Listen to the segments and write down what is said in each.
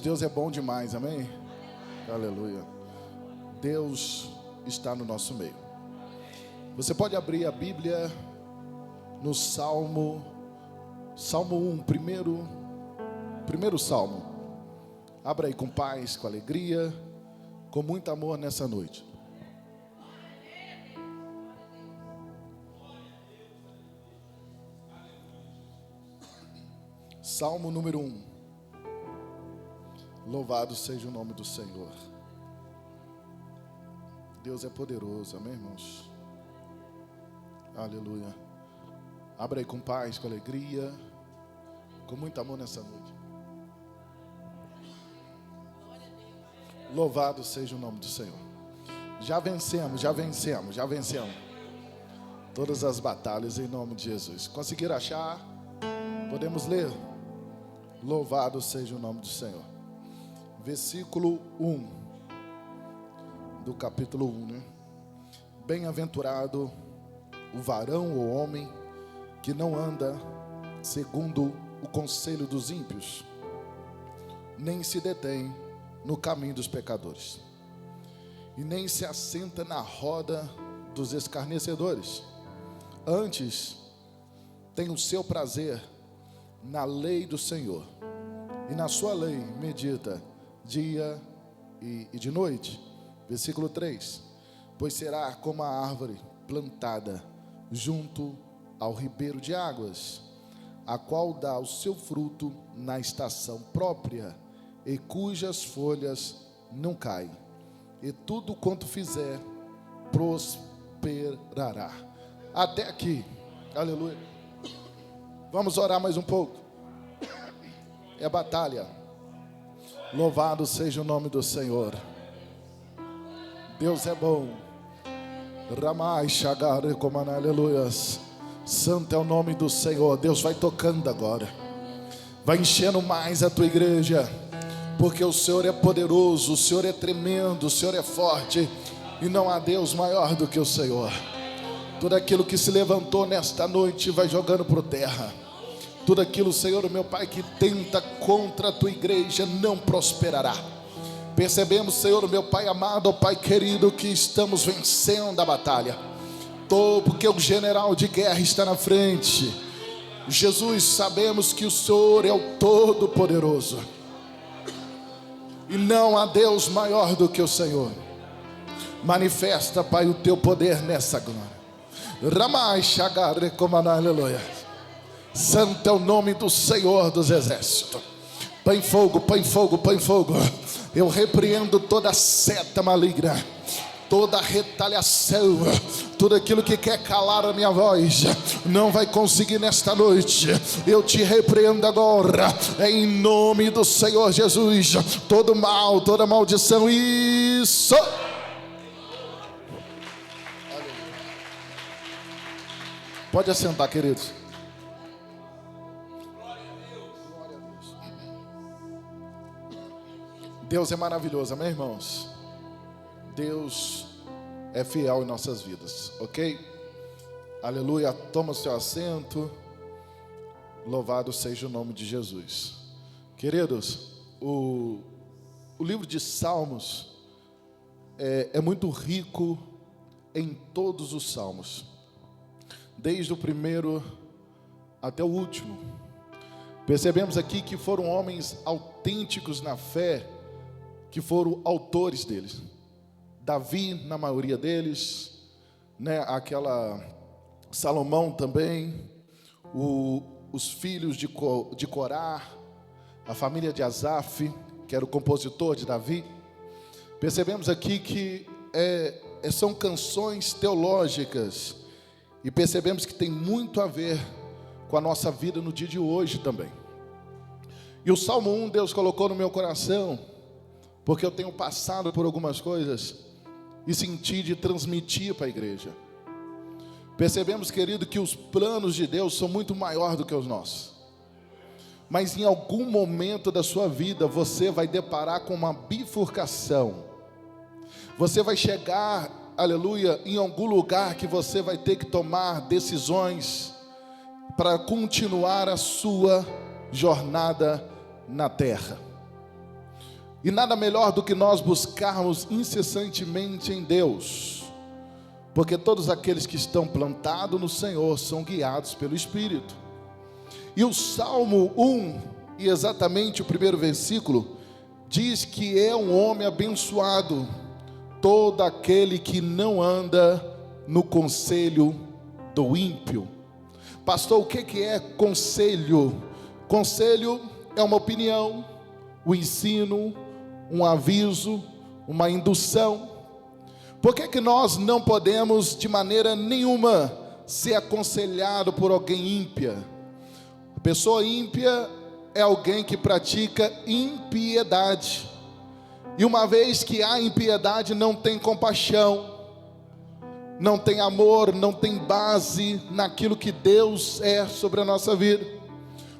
Deus é bom demais, amém? Aleluia. Deus está no nosso meio. Você pode abrir a Bíblia no Salmo 1, primeiro Salmo. Abra aí com paz, com alegria, com muito amor nessa noite. Salmo número 1. Louvado seja o nome do Senhor. Deus é poderoso, amém, irmãos? Aleluia. Abra aí com paz, com alegria, com muito amor nessa noite. Louvado seja o nome do Senhor. Já vencemos. Todas as batalhas em nome de Jesus. Conseguiram achar? Podemos ler? Louvado seja o nome do Senhor. Versículo 1 do capítulo 1, né? Bem-aventurado o varão ou homem que não anda segundo o conselho dos ímpios, nem se detém no caminho dos pecadores, e nem se assenta na roda dos escarnecedores. Antes, tem o seu prazer na lei do Senhor, e na sua lei medita dia e de noite. Versículo 3: pois será como a árvore plantada junto ao ribeiro de águas, a qual dá o seu fruto na estação própria, e cujas folhas não caem, e tudo quanto fizer prosperará. Até aqui, aleluia. Vamos orar mais um pouco. É batalha. Louvado seja o nome do Senhor. Deus é bom. Ramai Shagare Komana, aleluias. Santo é o nome do Senhor. Deus vai tocando agora. Vai enchendo mais a tua igreja. Porque o Senhor é poderoso, o Senhor é tremendo, o Senhor é forte. E não há Deus maior do que o Senhor. Tudo aquilo que se levantou nesta noite vai jogando por terra. Tudo aquilo, Senhor, meu Pai, que tenta contra a tua igreja não prosperará. Percebemos, Senhor, meu Pai amado, Pai querido, que estamos vencendo a batalha. Porque o general de guerra está na frente. Jesus, sabemos que o Senhor é o Todo-Poderoso. E não há Deus maior do que o Senhor. Manifesta, Pai, o teu poder nessa glória. Ramai Shagare Komana, aleluia. Santo é o nome do Senhor dos exércitos. Põe fogo, põe fogo, põe fogo. Eu repreendo toda seta maligna, toda retaliação, tudo aquilo que quer calar a minha voz, não vai conseguir nesta noite. Eu te repreendo agora, em nome do Senhor Jesus. Todo mal, toda maldição, isso. Pode assentar, queridos. Deus é maravilhoso, amém, irmãos? Deus é fiel em nossas vidas, ok? Aleluia, toma o seu assento. Louvado seja o nome de Jesus. Queridos, o livro de Salmos é muito rico em todos os salmos, desde o primeiro até o último. Percebemos aqui que foram homens autênticos na fé que foram autores deles. Davi, na maioria deles, né? Salomão também, os filhos de Corá, a família de Asaf, que era o compositor de Davi. Percebemos aqui que são canções teológicas, e percebemos que tem muito a ver com a nossa vida no dia de hoje também. E o Salmo 1 Deus colocou no meu coração, porque eu tenho passado por algumas coisas e senti de transmitir para a igreja. Percebemos, querido, que os planos de Deus são muito maiores do que os nossos. Mas em algum momento da sua vida você vai deparar com uma bifurcação. Você vai chegar, aleluia, em algum lugar que você vai ter que tomar decisões para continuar a sua jornada na terra. E nada melhor do que nós buscarmos incessantemente em Deus, porque todos aqueles que estão plantados no Senhor são guiados pelo Espírito. E o Salmo 1, e exatamente o primeiro versículo, diz que é um homem abençoado todo aquele que não anda no conselho do ímpio. Pastor, o que é conselho? Conselho é uma opinião, um ensino, um aviso, uma indução. Por que nós não podemos de maneira nenhuma ser aconselhado por alguém ímpia? A pessoa ímpia é alguém que pratica impiedade, e uma vez que há impiedade, não tem compaixão, não tem amor, não tem base naquilo que Deus é sobre a nossa vida.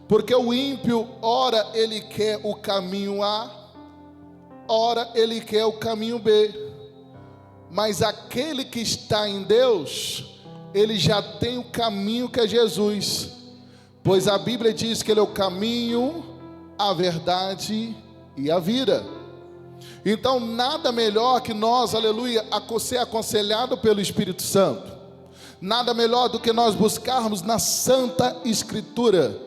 Porque o ímpio, ora ele quer o caminho A, ora ele quer o caminho B, mas aquele que está em Deus, ele já tem o caminho que é Jesus, pois a Bíblia diz que ele é o caminho, a verdade e a vida. Então nada melhor que nós, aleluia, ser aconselhado pelo Espírito Santo, nada melhor do que nós buscarmos na Santa Escritura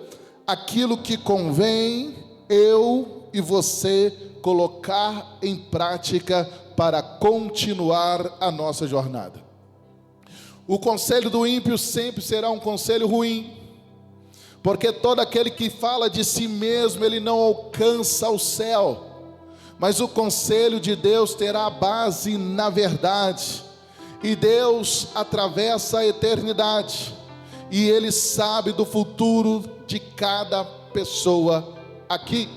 aquilo que convém eu e você colocar em prática para continuar a nossa jornada. O conselho do ímpio sempre será um conselho ruim, porque todo aquele que fala de si mesmo, ele não alcança o céu. Mas o conselho de Deus terá base na verdade, e Deus atravessa a eternidade, e Ele sabe do futuro de cada pessoa aqui.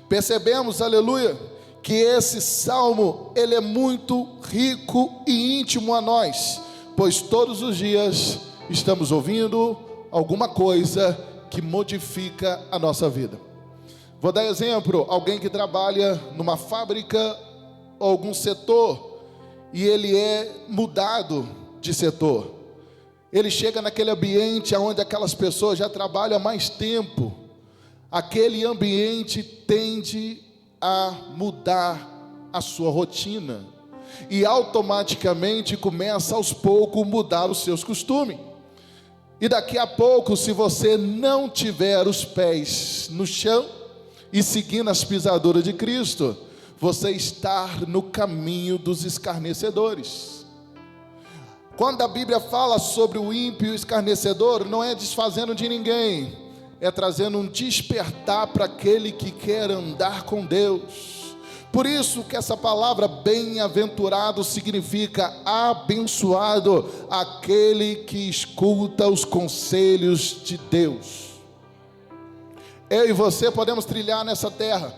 Percebemos, aleluia, que esse salmo, ele é muito rico e íntimo a nós, pois todos os dias estamos ouvindo alguma coisa que modifica a nossa vida. Vou dar exemplo, alguém que trabalha numa fábrica ou algum setor, e ele é mudado de setor. Ele chega naquele ambiente onde aquelas pessoas já trabalham há mais tempo. Aquele ambiente tende a mudar a sua rotina, e automaticamente começa aos poucos mudar os seus costumes. E daqui a pouco, se você não tiver os pés no chão e seguindo as pisaduras de Cristo, você está no caminho dos escarnecedores. Quando a Bíblia fala sobre o ímpio e o escarnecedor, não é desfazendo de ninguém, é trazendo um despertar para aquele que quer andar com Deus. Por isso que essa palavra bem-aventurado significa abençoado, aquele que escuta os conselhos de Deus. Eu e você podemos trilhar nessa terra.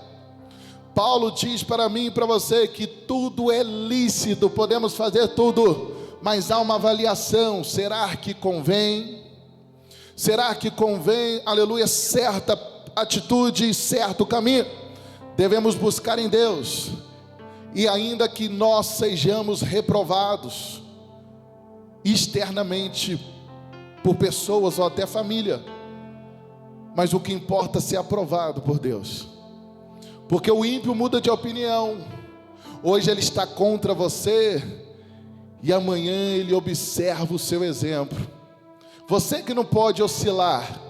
Paulo diz para mim e para você que tudo é lícito, podemos fazer tudo, mas há uma avaliação. Será que convém? Será que convém, aleluia, certa atitude, certo caminho? Devemos buscar em Deus, e ainda que nós sejamos reprovados externamente por pessoas ou até família, mas o que importa é ser aprovado por Deus, porque o ímpio muda de opinião. Hoje ele está contra você, e amanhã ele observa o seu exemplo. Você que não pode oscilar,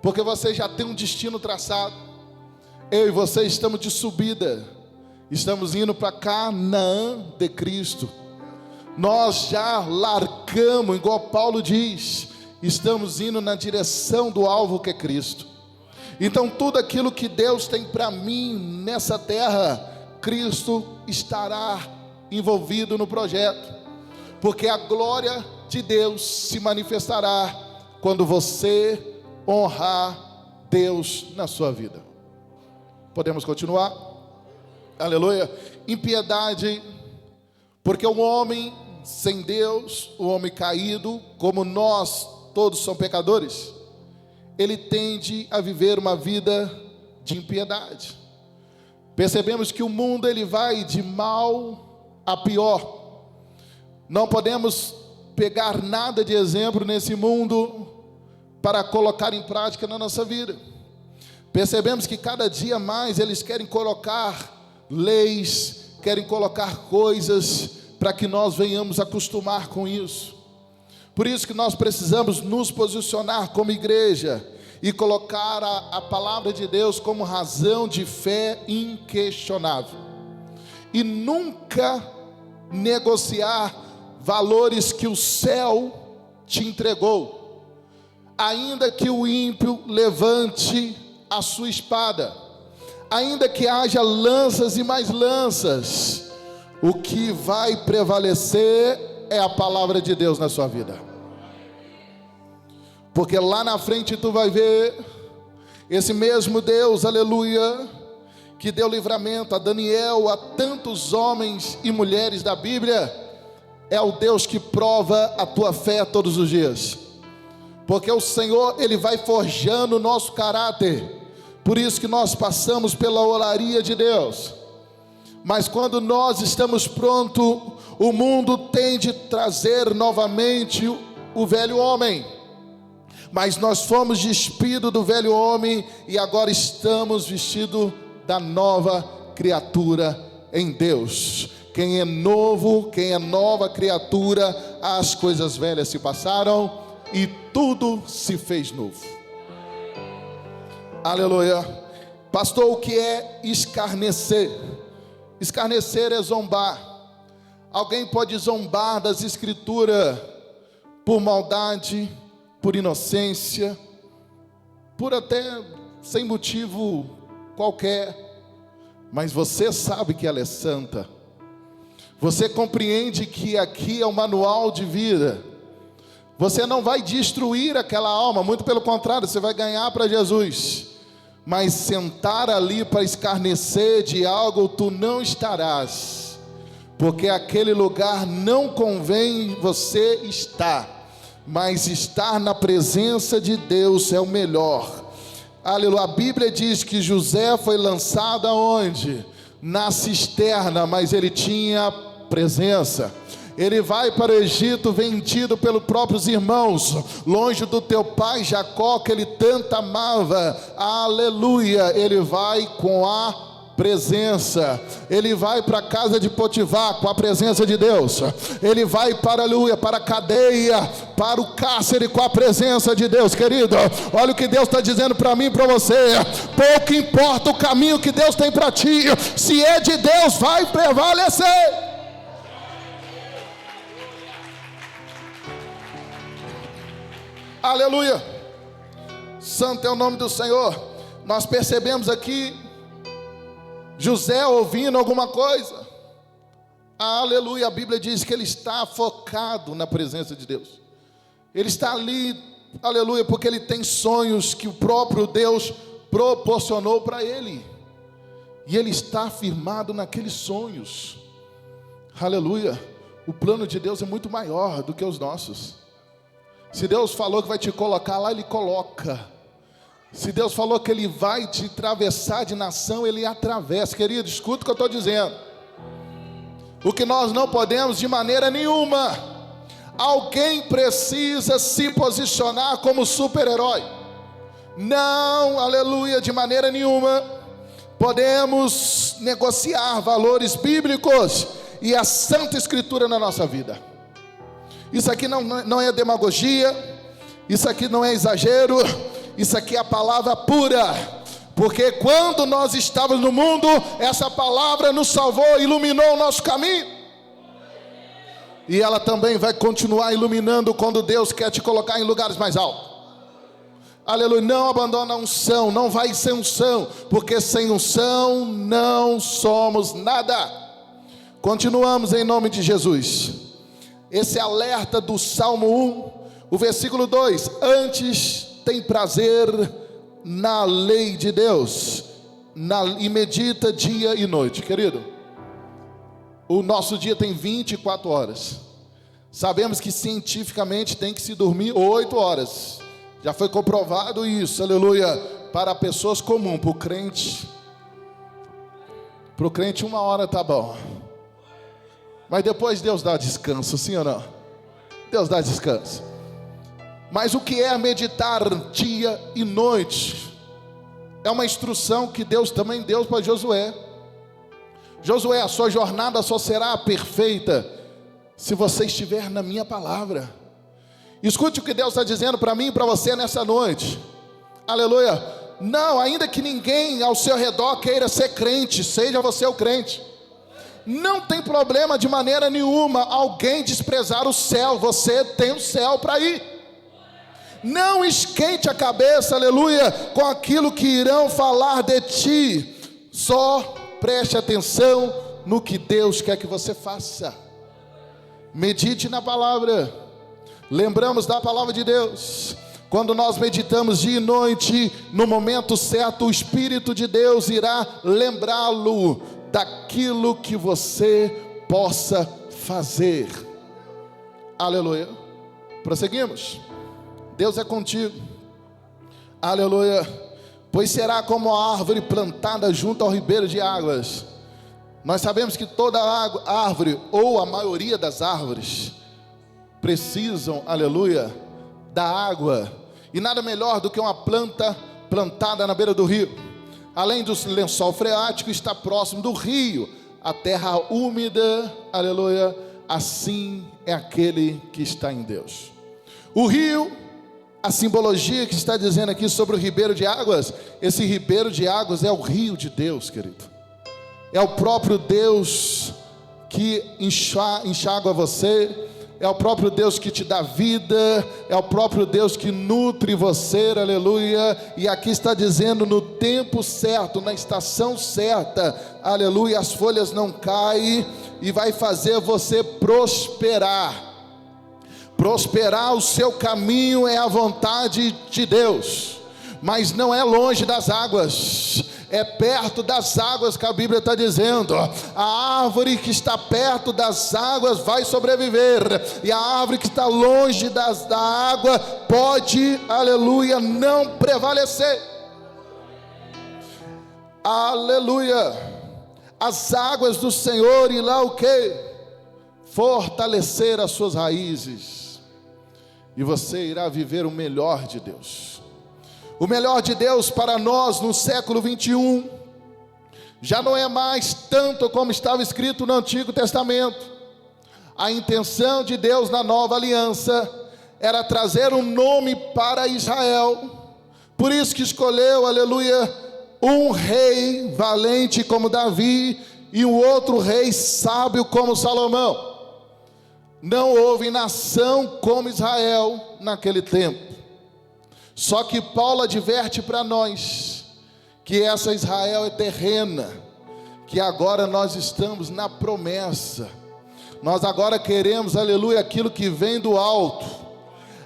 porque você já tem um destino traçado. Eu e você estamos de subida, estamos indo para Canaã de Cristo. Nós já largamos, igual Paulo diz, estamos indo na direção do alvo que é Cristo. Então tudo aquilo que Deus tem para mim nessa terra, Cristo estará envolvido no projeto, porque a glória de Deus se manifestará quando você honrar Deus na sua vida. Podemos continuar? Aleluia. Impiedade, porque um homem sem Deus, um homem caído, como nós todos somos pecadores, ele tende a viver uma vida de impiedade. Percebemos que o mundo ele vai de mal a pior. Não podemos pegar nada de exemplo nesse mundo para colocar em prática na nossa vida. Percebemos que cada dia mais eles querem colocar leis, querem colocar coisas para que nós venhamos acostumar com isso. Por isso que nós precisamos nos posicionar como igreja e colocar a palavra de Deus como razão de fé inquestionável. E nunca negociar valores que o céu te entregou, ainda que o ímpio levante a sua espada, ainda que haja lanças e mais lanças, o que vai prevalecer é a palavra de Deus na sua vida. Porque lá na frente tu vai ver esse mesmo Deus, aleluia, que deu livramento a Daniel, a tantos homens e mulheres da Bíblia, é o Deus que prova a tua fé todos os dias. Porque o Senhor, Ele vai forjando o nosso caráter. Por isso que nós passamos pela olaria de Deus. Mas quando nós estamos prontos, o mundo tende a trazer novamente o velho homem. Mas nós fomos despidos do velho homem e agora estamos vestidos da nova criatura em Deus. Quem é novo, quem é nova criatura, as coisas velhas se passaram e tudo se fez novo. Aleluia. Pastor, o que é escarnecer? Escarnecer é zombar. Alguém pode zombar das escrituras por maldade, por inocência, por até sem motivo qualquer, mas você sabe que ela é santa. Você compreende que aqui é o manual de vida. Você não vai destruir aquela alma, muito pelo contrário, você vai ganhar para Jesus. Mas sentar ali para escarnecer de algo, tu não estarás, porque aquele lugar não convém você estar. Mas estar na presença de Deus é o melhor. Aleluia. A Bíblia diz que José foi lançado aonde? Na cisterna, mas ele tinha presença. Ele vai para o Egito vendido pelos próprios irmãos, longe do teu pai Jacó, que ele tanto amava. Aleluia. Ele vai com a presença. Ele vai para a casa de Potifar com a presença de Deus. Ele vai para, aleluia, para a cadeia, para o cárcere com a presença de Deus. Querido, olha o que Deus está dizendo para mim e para você. Pouco importa o caminho que Deus tem para ti, se é de Deus, vai prevalecer. Aleluia. Santo é o nome do Senhor. Nós percebemos aqui José ouvindo alguma coisa. Aleluia. A Bíblia diz que ele está focado na presença de Deus. Ele está ali, aleluia, porque ele tem sonhos que o próprio Deus proporcionou para ele. E ele está firmado naqueles sonhos. Aleluia. O plano de Deus é muito maior do que os nossos. Se Deus falou que vai te colocar lá, Ele coloca. Se Deus falou que Ele vai te atravessar de nação, Ele atravessa. Querido, escuta o que eu estou dizendo. O que nós não podemos de maneira nenhuma. Alguém precisa se posicionar como super-herói. Não, aleluia, de maneira nenhuma podemos negociar valores bíblicos e a Santa Escritura na nossa vida. Isso aqui não é demagogia, isso aqui não é exagero, isso aqui é a palavra pura, porque quando nós estávamos no mundo, essa palavra nos salvou, iluminou o nosso caminho, e ela também vai continuar iluminando quando Deus quer te colocar em lugares mais altos. Aleluia. Não abandona a unção, não vai sem unção, porque sem unção não somos nada. Continuamos em nome de Jesus. Esse alerta do Salmo 1, o versículo 2: antes tem prazer na lei de Deus, e medita dia e noite. Querido, o nosso dia tem 24 horas. Sabemos que cientificamente tem que se dormir 8 horas. Já foi comprovado isso, aleluia, para pessoas comuns. Para o crente 1 hora tá bom. Mas depois Deus dá descanso, sim ou não? Deus dá descanso. Mas o que é meditar dia e noite? É uma instrução que Deus também deu para Josué. Josué, a sua jornada só será perfeita se você estiver na minha palavra. Escute o que Deus está dizendo para mim e para você nessa noite. Aleluia. Não, ainda que ninguém ao seu redor queira ser crente, seja você o crente. Não tem problema de maneira nenhuma alguém desprezar o céu. Você tem o céu para ir. Não esquente a cabeça, aleluia, com aquilo que irão falar de ti. Só preste atenção no que Deus quer que você faça. Medite na palavra. Lembramos da palavra de Deus. Quando nós meditamos dia e noite, no momento certo, o Espírito de Deus irá lembrá-lo daquilo que você possa fazer. Aleluia. Prosseguimos. Deus é contigo. Aleluia. Pois será como a árvore plantada junto ao ribeiro de águas. Nós sabemos que toda árvore, ou a maioria das árvores, precisam, aleluia, da água. E nada melhor do que uma planta plantada na beira do rio. Além do lençol freático, está próximo do rio, a terra úmida, aleluia. Assim é aquele que está em Deus. O rio, a simbologia que está dizendo aqui sobre o ribeiro de águas, esse ribeiro de águas é o rio de Deus, querido. É o próprio Deus que enxágua você, é o próprio Deus que te dá vida, é o próprio Deus que nutre você, aleluia. E aqui está dizendo no tempo certo, na estação certa, aleluia, as folhas não caem e vai fazer você prosperar. Prosperar, o seu caminho é a vontade de Deus, mas não é longe das águas, é perto das águas que a Bíblia está dizendo. A árvore que está perto das águas vai sobreviver, e a árvore que está longe da água pode, aleluia, não prevalecer. Aleluia. As águas do Senhor irão o quê? Fortalecer as suas raízes, e você irá viver o melhor de Deus. O melhor de Deus para nós no século 21 já não é mais tanto como estava escrito no Antigo Testamento. A intenção de Deus na nova aliança era trazer um nome para Israel. Por isso que escolheu, aleluia, um rei valente como Davi e um outro rei sábio como Salomão. Não houve nação como Israel naquele tempo. Só que Paulo adverte para nós que essa Israel é terrena, que agora nós estamos na promessa. Nós agora queremos, aleluia, aquilo que vem do alto.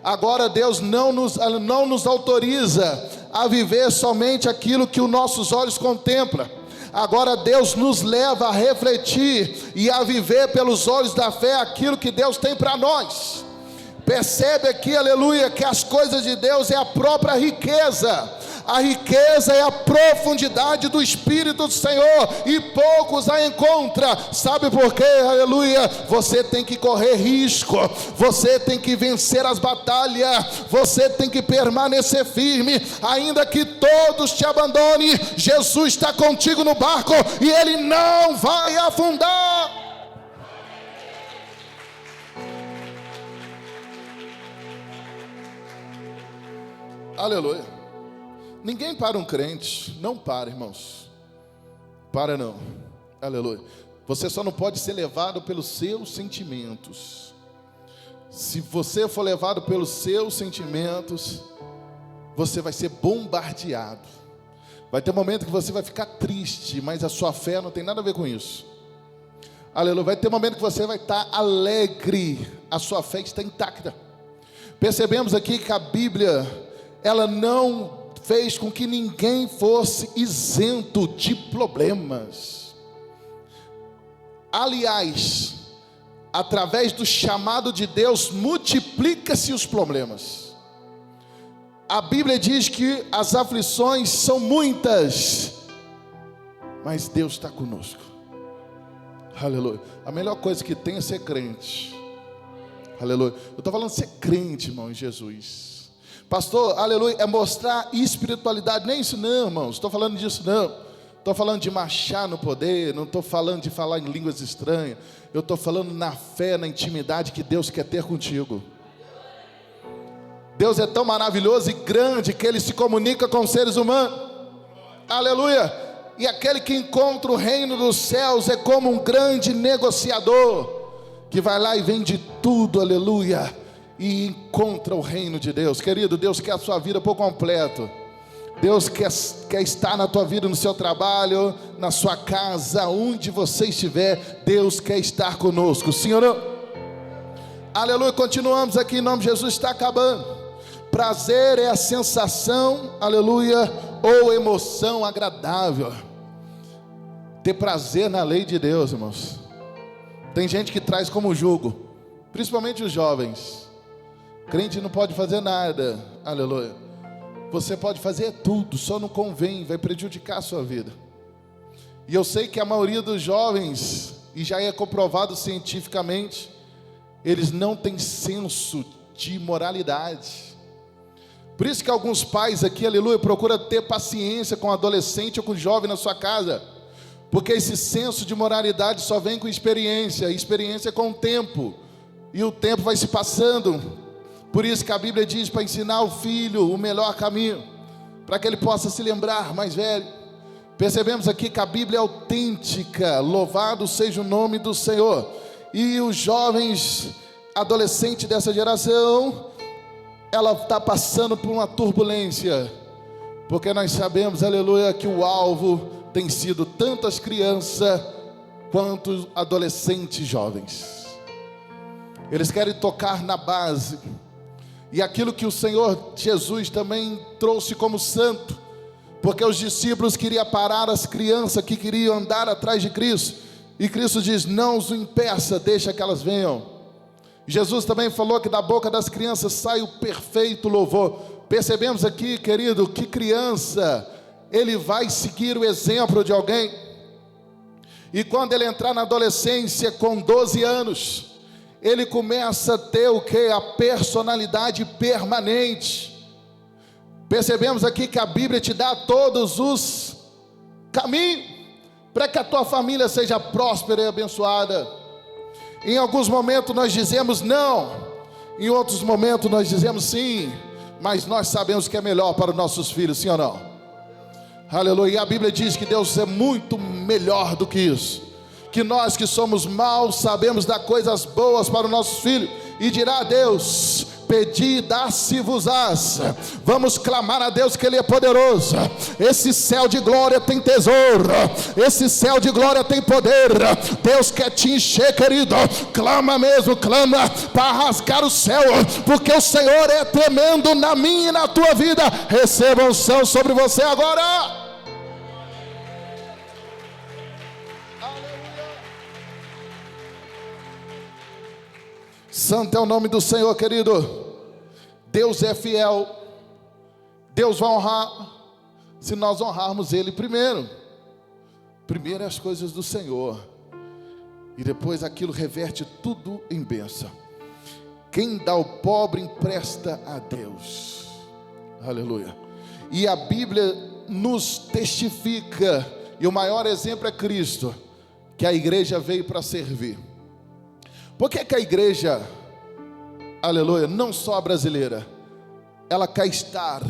Agora Deus não nos autoriza a viver somente aquilo que os nossos olhos contemplam. Agora Deus nos leva a refletir e a viver pelos olhos da fé aquilo que Deus tem para nós. Percebe aqui, aleluia, que as coisas de Deus é a própria riqueza. A riqueza é a profundidade do Espírito do Senhor, e poucos a encontram. Sabe por quê? Aleluia. Você tem que correr risco, você tem que vencer as batalhas, você tem que permanecer firme, ainda que todos te abandonem. Jesus está contigo no barco e Ele não vai afundar. Aleluia. Ninguém para um crente. Não para, irmãos. Para não. Aleluia. Você só não pode ser levado pelos seus sentimentos. Se você for levado pelos seus sentimentos, você vai ser bombardeado. Vai ter um momento que você vai ficar triste, mas a sua fé não tem nada a ver com isso. Aleluia. Vai ter um momento que você vai estar alegre, a sua fé está intacta. Percebemos aqui que a Bíblia, ela não fez com que ninguém fosse isento de problemas. Aliás, através do chamado de Deus, multiplica-se os problemas. A Bíblia diz que as aflições são muitas, mas Deus está conosco. Aleluia. A melhor coisa que tem é ser crente. Aleluia. Eu estou falando de ser crente, irmão, em Jesus. Pastor, aleluia, é mostrar espiritualidade. Nem isso não, irmãos, estou falando disso não. estou falando de marchar no poder, não estou falando de falar em línguas estranhas. Eu estou falando na fé, na intimidade que Deus quer ter contigo. Deus é tão maravilhoso e grande que Ele se comunica com os seres humanos. Aleluia! E aquele que encontra o reino dos céus é como um grande negociador, que vai lá e vende tudo, aleluia, e encontra o reino de Deus. Querido, Deus quer a sua vida por completo. Deus quer estar na tua vida, no seu trabalho, na sua casa, onde você estiver. Deus quer estar conosco, sim ou não? Aleluia, continuamos aqui em nome de Jesus, está acabando. Prazer é a sensação, aleluia, ou emoção agradável. Ter prazer na lei de Deus, irmãos. Tem gente que traz como jugo, principalmente os jovens. Crente não pode fazer nada, aleluia. Você pode fazer tudo, só não convém, vai prejudicar a sua vida. E eu sei que a maioria dos jovens, e já é comprovado cientificamente, eles não têm senso de moralidade. Por isso que alguns pais aqui, aleluia, procuram ter paciência com o adolescente ou com o jovem na sua casa, porque esse senso de moralidade só vem com experiência, e experiência com o tempo, e o tempo vai se passando. Por isso que a Bíblia diz para ensinar o filho o melhor caminho, para que ele possa se lembrar mais velho. Percebemos aqui que a Bíblia é autêntica, louvado seja o nome do Senhor. E os jovens, adolescentes dessa geração, ela está passando por uma turbulência, porque nós sabemos, aleluia, que o alvo tem sido tanto as crianças, quanto adolescentes jovens. Eles querem tocar na base, e aquilo que o Senhor Jesus também trouxe como santo, porque os discípulos queriam parar as crianças que queriam andar atrás de Cristo, e Cristo diz: não os impeça, deixa que elas venham. Jesus também falou que da boca das crianças sai o perfeito louvor. Percebemos aqui, querido, que criança, ele vai seguir o exemplo de alguém, e quando ele entrar na adolescência com 12 anos, ele começa a ter o que? A personalidade permanente. Percebemos aqui que a Bíblia te dá todos os caminhos para que a tua família seja próspera e abençoada. Em alguns momentos nós dizemos não, em outros momentos nós dizemos sim, mas nós sabemos que é melhor para os nossos filhos, sim ou não? Aleluia. E a Bíblia diz que Deus é muito melhor do que isso, que nós que somos maus sabemos dar coisas boas para os nossos filhos, e dirá a Deus: pedi, dá-se-vos-ás. Vamos clamar a Deus que Ele é poderoso. Esse céu de glória tem tesouro, esse céu de glória tem poder. Deus quer te encher, querido. Clama mesmo, clama para rasgar o céu, porque o Senhor é tremendo na minha e na tua vida. Receba unção sobre você agora. Santo é o nome do Senhor, querido. Deus é fiel. Deus vai honrar se nós honrarmos Ele primeiro. Primeiro as coisas do Senhor, e depois aquilo reverte tudo em bênção. Quem dá ao pobre empresta a Deus. Aleluia. E a Bíblia nos testifica, e o maior exemplo é Cristo, que a igreja veio para servir. Por que a igreja, aleluia, não só a brasileira, ela quer estar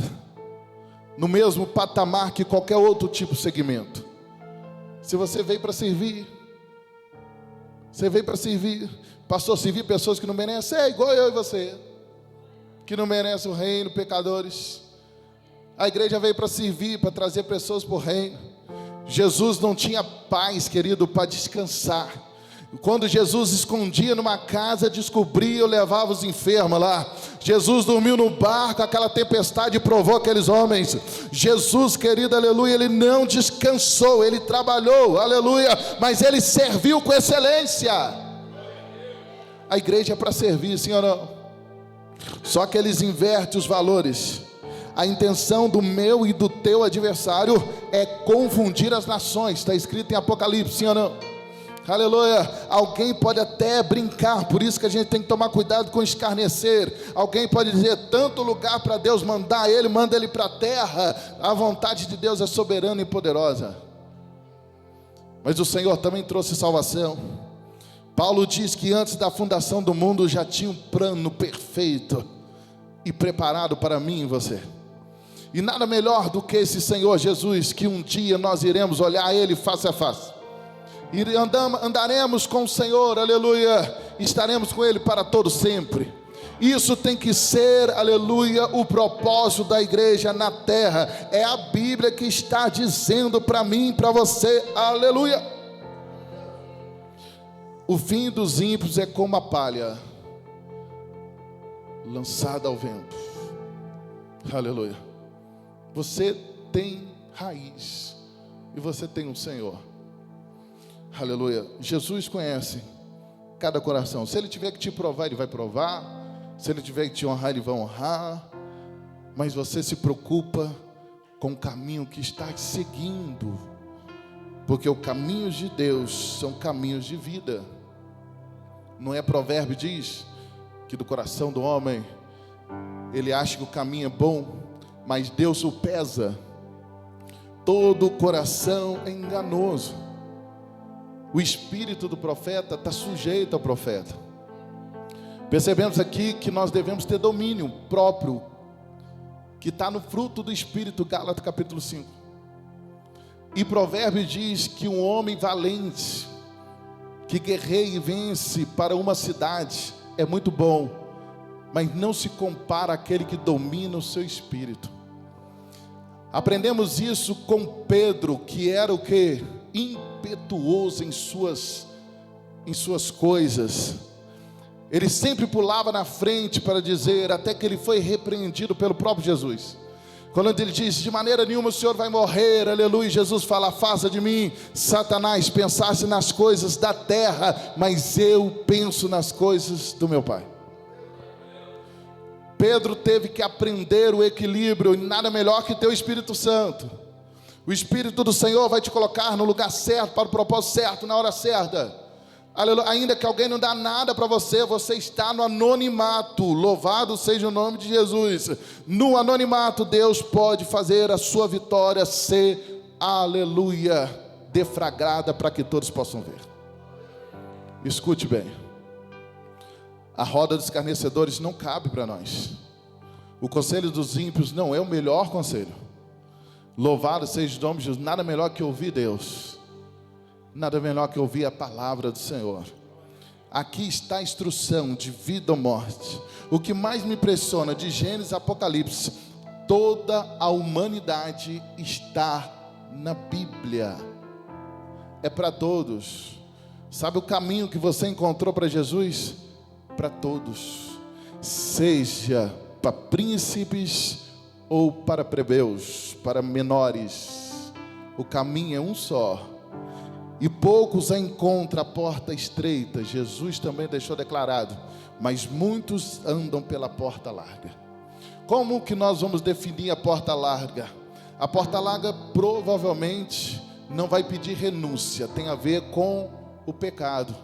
no mesmo patamar que qualquer outro tipo de segmento? Se você veio para servir, você veio para servir, pastor, servir pessoas que não merecem, é igual eu e você, que não merecem o reino, pecadores. A igreja veio para servir, para trazer pessoas para o reino. Jesus não tinha paz, querido, para descansar. Quando Jesus escondia numa casa, descobria ou levava os enfermos lá. Jesus dormiu no barco, aquela tempestade provou aqueles homens. Jesus, querido, aleluia, Ele não descansou, Ele trabalhou, aleluia, mas Ele serviu com excelência. A igreja é para servir, sim ou não? Só que eles invertem os valores. A intenção do meu e do teu adversário é confundir as nações. Está escrito em Apocalipse, sim ou não? Aleluia. Alguém pode até brincar, por isso que a gente tem que tomar cuidado com escarnecer. Alguém pode dizer: tanto lugar para Deus mandar ele, manda ele para a terra. A vontade de Deus é soberana e poderosa. mas o Senhor também trouxe salvação. Paulo diz que antes da fundação do mundo já tinha um plano perfeito e preparado para mim e você. E nada melhor do que esse Senhor Jesus, que um dia nós iremos olhar Ele face a face. E andaremos com o Senhor, aleluia, estaremos com Ele para todo sempre. Isso tem que ser, aleluia, o propósito da igreja na terra. É a Bíblia que está dizendo para mim, para você, aleluia. O fim dos ímpios é como a palha lançada ao vento, aleluia. Você tem raiz e você tem um Senhor, aleluia. Jesus conhece cada coração. Se Ele tiver que te provar, Ele vai provar. Se Ele tiver que te honrar, Ele vai honrar. Mas você se preocupa com o caminho que está seguindo, porque os caminhos de Deus são caminhos de vida. Não é provérbio diz que do coração do homem ele acha que o caminho é bom, mas Deus o pesa. Todo coração é enganoso. O espírito do profeta está sujeito ao profeta. Percebemos aqui que nós devemos ter domínio próprio, que está no fruto do Espírito, Gálatas capítulo 5. E provérbio diz que um homem valente, que guerreia e vence para uma cidade, é muito bom, mas não se compara àquele que domina o seu espírito. Aprendemos isso com Pedro, que era o que? Impetuoso em suas coisas. Ele sempre pulava na frente para dizer, até que ele foi repreendido pelo próprio Jesus. Quando ele diz, de maneira nenhuma o Senhor vai morrer, aleluia. Jesus fala, afasta de mim, Satanás, pensasse nas coisas da terra, mas eu penso nas coisas do meu Pai. Pedro teve que aprender o equilíbrio, e nada melhor que ter o Espírito Santo. O Espírito do Senhor vai te colocar no lugar certo, para o propósito certo, na hora certa. Aleluia. Ainda que alguém não dá nada para você, você está no anonimato. Louvado seja o nome de Jesus. No anonimato, Deus pode fazer a sua vitória ser, aleluia, deflagrada para que todos possam ver. Escute bem. A roda dos escarnecedores não cabe para nós. O conselho dos ímpios não é o melhor conselho. Louvado seja o nome de Jesus. Nada melhor que ouvir Deus. Nada melhor que ouvir a palavra do Senhor. Aqui está a instrução de vida ou morte. O que mais me impressiona de Gênesis a Apocalipse, toda a humanidade está na Bíblia. É para todos. Sabe o caminho que você encontrou para Jesus? Para todos. Seja para príncipes ou para plebeus, para menores. O caminho é um só. E poucos a encontram a porta estreita. Jesus também deixou declarado, mas muitos andam pela porta larga. Como que nós vamos definir a porta larga? A porta larga provavelmente não vai pedir renúncia, tem a ver com o pecado.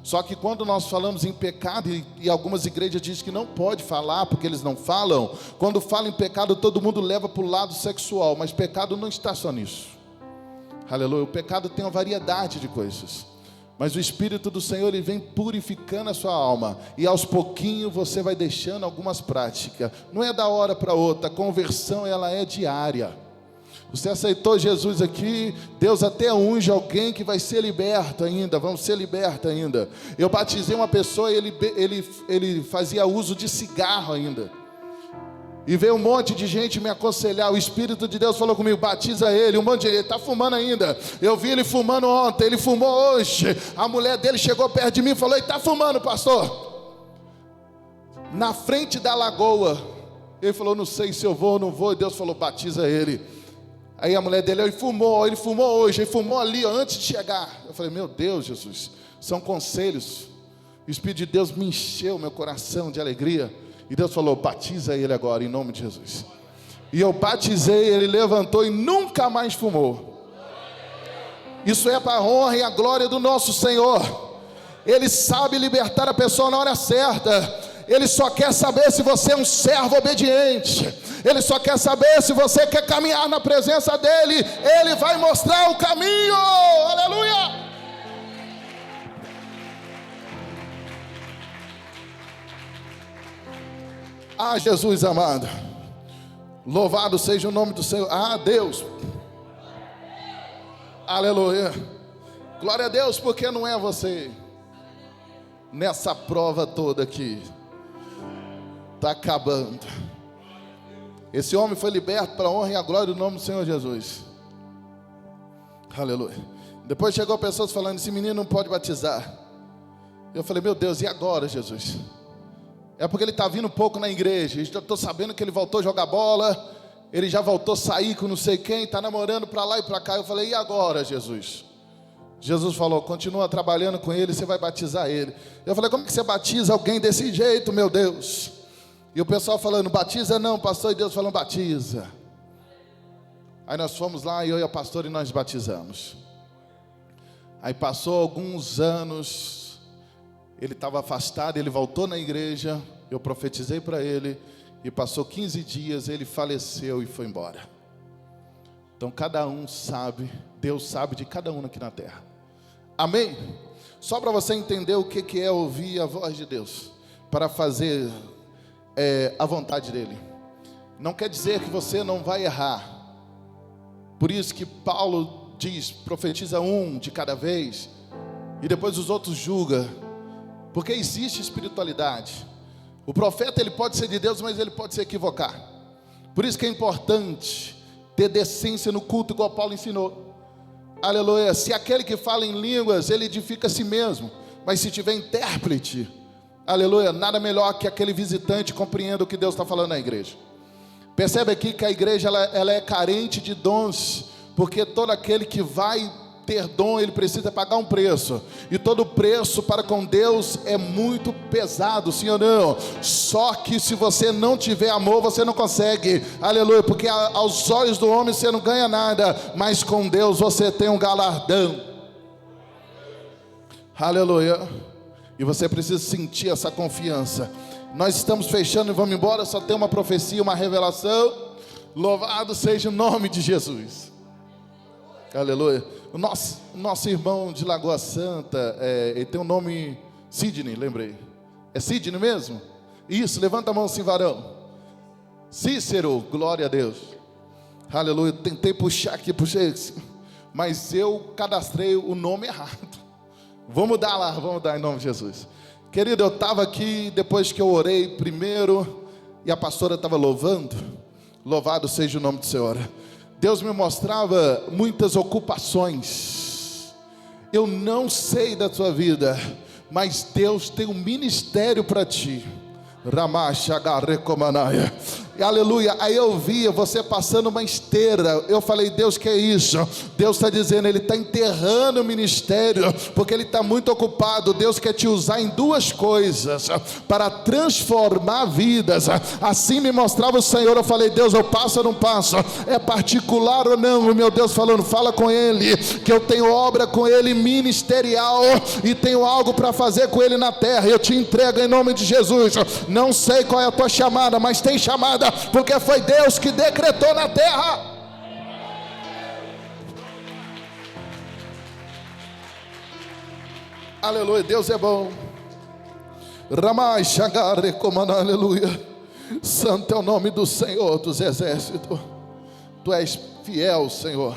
Só que quando nós falamos em pecado, e algumas igrejas dizem que não pode falar, porque eles não falam. Quando fala em pecado, todo mundo leva para o lado sexual, mas pecado não está só nisso. Aleluia. O pecado tem uma variedade de coisas, mas o Espírito do Senhor, ele vem purificando a sua alma, e aos pouquinhos você vai deixando algumas práticas. Não é da hora para outra, a conversão ela é diária. Você aceitou Jesus aqui, Deus até unge alguém que vai ser liberto ainda, vamos ser libertos ainda. Eu batizei uma pessoa e ele fazia uso de cigarro ainda. E veio um monte de gente me aconselhar. O Espírito de Deus falou comigo, batiza ele. Um monte de gente, ele está fumando ainda. Eu vi ele fumando ontem, ele fumou hoje. A mulher dele chegou perto de mim e falou, ele está fumando, pastor. Na frente da lagoa. Ele falou, não sei se eu vou ou não vou. E Deus falou, batiza ele. Aí a mulher dele, ele fumou hoje, ele fumou ali antes de chegar. Eu falei, meu Deus, Jesus, são conselhos. O Espírito de Deus me encheu meu coração de alegria. E Deus falou, batiza ele agora, em nome de Jesus. E eu batizei, ele levantou e nunca mais fumou. Isso é para a honra e a glória do nosso Senhor. Ele sabe libertar a pessoa na hora certa. Ele só quer saber se você é um servo obediente. Ele só quer saber se você quer caminhar na presença dEle. Ele vai mostrar o caminho. Aleluia! Ah, Jesus amado, louvado seja o nome do Senhor. Ah, Deus, aleluia, glória a Deus, porque não é você nessa prova toda aqui, está acabando. Esse homem foi liberto para a honra e a glória do nome do Senhor Jesus, aleluia. Depois chegou pessoas falando, esse menino não pode batizar. Eu falei, meu Deus, e agora, Jesus? É porque ele está vindo um pouco na igreja. Eu estou sabendo que ele voltou a jogar bola. Ele já voltou a sair com não sei quem. Está namorando para lá e para cá. Eu falei, e agora, Jesus? Jesus falou, continua trabalhando com ele, você vai batizar ele. Eu falei, como que você batiza alguém desse jeito, meu Deus? E o pessoal falando, batiza não, pastor. E Deus falando, batiza. Aí nós fomos lá, eu e a pastora, e nós batizamos. Aí passou alguns anos... Ele estava afastado, ele voltou na igreja, eu profetizei para ele, e passou 15 dias, ele faleceu e foi embora. Então cada um sabe, Deus sabe de cada um aqui na terra. Amém? Só para você entender o que é ouvir a voz de Deus, para fazer a vontade dEle. Não quer dizer que você não vai errar. Por isso que Paulo diz, profetiza um de cada vez, e depois os outros julga. Porque existe espiritualidade. O profeta, ele pode ser de Deus, mas ele pode se equivocar. Por isso que é importante ter decência no culto, igual Paulo ensinou. Aleluia. Se aquele que fala em línguas, ele edifica a si mesmo. Mas se tiver intérprete, aleluia, nada melhor que aquele visitante compreenda o que Deus está falando na igreja. Percebe aqui que a igreja ela é carente de dons. Porque todo aquele que vai ter dom, ele precisa pagar um preço, e todo preço para com Deus é muito pesado, sim ou não? Só que se você não tiver amor, você não consegue, aleluia, porque aos olhos do homem você não ganha nada, mas com Deus você tem um galardão, aleluia, e você precisa sentir essa confiança. Nós estamos fechando e vamos embora, só tem uma profecia, uma revelação. Louvado seja o nome de Jesus, aleluia. O nosso irmão de Lagoa Santa, ele tem um nome, Sidney, lembrei. É Sidney mesmo? Isso, levanta a mão assim, varão. Cícero, glória a Deus. Aleluia, tentei puxar aqui, mas eu cadastrei o nome errado. Vou mudar lá, vamos mudar em nome de Jesus. Querido, eu estava aqui, depois que eu orei primeiro, e a pastora estava louvando. Louvado seja o nome do Senhor. Deus me mostrava muitas ocupações. Eu não sei da tua vida, mas Deus tem um ministério para ti. Ramachagarrecomanaya. Aleluia. Aí eu via você passando uma esteira. Eu falei, Deus, que é isso? Deus está dizendo, Ele está enterrando o ministério, porque Ele está muito ocupado. Deus quer te usar em duas coisas, para transformar vidas. Assim me mostrava o Senhor. Eu falei, Deus, eu passo ou não passo? É particular ou não? O meu Deus falando, fala com Ele, que eu tenho obra com Ele ministerial, e tenho algo para fazer com Ele na terra. Eu te entrego em nome de Jesus. Não sei qual é a tua chamada, mas tem chamada, porque foi Deus que decretou na terra. Aleluia, Deus é bom. Ramai Shagare Comana, aleluia. Santo é o nome do Senhor dos exércitos. Tu és fiel, Senhor.